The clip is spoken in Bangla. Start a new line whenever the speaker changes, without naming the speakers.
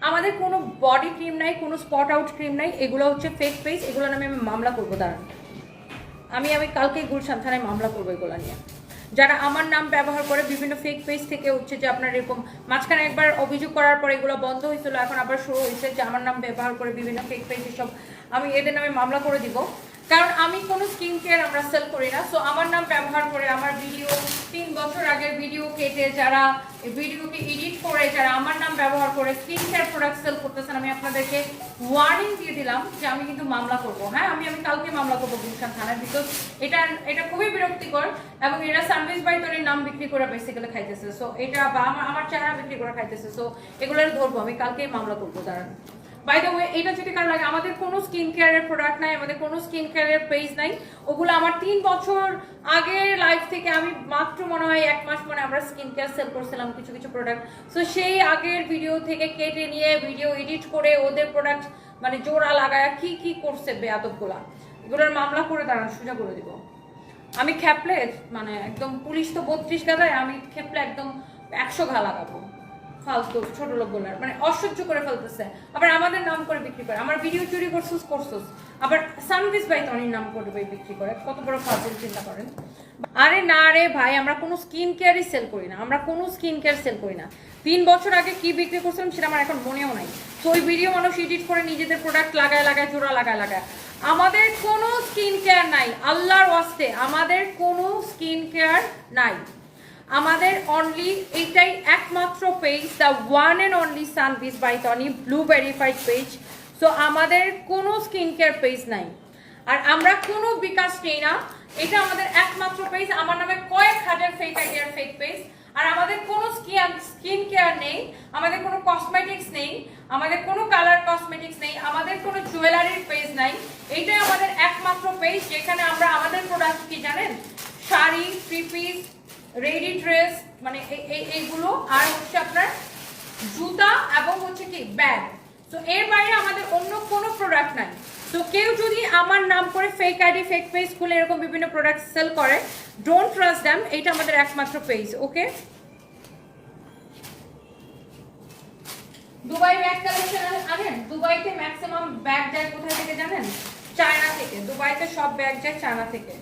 আমাদের কোনো বডি ক্রিম নাই, কোনো স্পট আউট ক্রিম নাই, এগুলো হচ্ছে ফেক পেজ। এগুলো নামে আমি মামলা করবো, দাঁড়ান আমি কালকেই গুলশান থানায় মামলা করবো এগুলো নিয়ে। যারা আমার নাম ব্যবহার করে বিভিন্ন ফেক পেজ থেকে হচ্ছে যে আপনার এরকম মাঝখানে একবার অভিযোগ করার পর এগুলো বন্ধ হয়েছিল, এখন আবার শুরু হয়েছে যে আমার নাম ব্যবহার করে বিভিন্ন ফেক পেজ এসব, আমি এদের নামে মামলা করে দিব। কারণ আমি কোনো স্কিন কেয়ার আমরা সেল করি না। সো আমার নাম ব্যবহার করে আমার ভিডিও 3 বছর আগের ভিডিও কেটে যারা ভিডিওকে এডিট করে যারা আমার নাম ব্যবহার করে স্কিন কেয়ার প্রোডাক্ট সেল করতেছেন, আমি আপনাদেরকে ওয়ার্নিং দিয়ে দিলাম যে আমি কিন্তু মামলা করবো। হ্যাঁ, আমি কালকে মামলা করবো গুলশান থানায়, বিকজ এটা খুবই বিরক্তিকর এবং এরা সার্ভিস বাই তৈরির নাম বিক্রি করে বেসিক্যালি খাইতেছে। সো এটা বা আমার চেহারা বিক্রি করে খাইতেছে। সো এগুলোর ধরবো, আমি কালকেই মামলা করবো, দাঁড়ান। বাই দ্য ওয়ে, এটা যদি কারো লাগে, আমাদের কোনো স্কিন কেয়ারের প্রোডাক্ট নাই, আমাদের কোনো স্কিন কেয়ারের পেজ নাই। ওগুলো আমার 3 বছর আগের লাইফ থেকে, আমি মাত্র মনে হয় 1 মাস মানে আমরা স্কিন কেয়ার সেল করছিলাম কিছু কিছু প্রোডাক্ট। সো সেই আগের ভিডিও থেকে কেটে নিয়ে ভিডিও এডিট করে ওদের প্রোডাক্ট মানে জোড়া লাগায় কি কি করছে বেয়াদবগুলা, এগুলোর মামলা করে দাঁড়ান, সোজা করে দিব। আমি খেপলে মানে একদম, পুলিশ তো 32 গাদায়, আমি খেপলে একদম 100 ঘা লাগাবো। ফালতু ছোট লোক বলার মানে অসহ্য করে ফেলতেছে। আবার আমাদের নাম করে বিক্রি করে, আমার ভিডিও চুরি করছিস, আবার সানভিস ভাই তনির নাম করে বিক্রি করে, কত বড় ফাজিল চিন্তা করেন। আরে না রে ভাই, আমরা কোনো স্কিন কেয়ারই সেল করি না, আমরা কোনো স্কিন কেয়ার সেল করি না। 3 বছর আগে কি বিক্রি করছিলাম সেটা আমার এখন মনেও নাই। তো ওই ভিডিও মানুষ এডিট করে নিজেদের প্রোডাক্ট লাগায় জোড়া লাগায়। আমাদের কোনো স্কিন কেয়ার নাই, আল্লাহর ওয়াস্তে আমাদের কোনো স্কিন কেয়ার নাই। আমাদের অনলি এইটাই একমাত্র page, the one and only সানভিস by Tony blue verified page. So আমাদের কোনো স্কিন কেয়ার পেজ নাই, আর আমরা কোনো বিকাশ নেই না। এটা আমাদের একমাত্র পেজ। আমার নামে কয়েক হাজার ফেক আইডিয়ার ফেক পেজ। আর আমাদের কোনো স্কিন কেয়ার নেই, আমাদের কোনো কসমেটিক্স নেই, আমাদের কোনো কালার কসমেটিক্স নেই, আমাদের কোনো জুয়েলারির পেজ নাই। এইটাই আমাদের একমাত্র পেজ যেখানে আমরা আমাদের প্রোডাক্ট কি জানেন, sari, three piece, ready dress, মানে এইগুলো, আর হচ্ছে আপনার জুতা এবং হচ্ছে কি ব্যাগ। তো এর বাইরে আমাদের অন্য কোনো প্রোডাক্ট নাই। তো কেউ যদি আমার নাম করে ফেক আইডি ফেক পেজ খুলে এরকম বিভিন্ন প্রোডাক্ট সেল করে, ডোন্ট ট্রাস্ট দ্যাম। এটা আমাদের একমাত্র পেজ। ওকে, দুবাই ব্যাগ কালেকশন আনেন। দুবাইতে ম্যাক্সিমাম ব্যাগ যায় কোথায় থেকে জানেন? চায়না থেকে। দুবাইতে সব ব্যাগ যায় চায়না থেকে।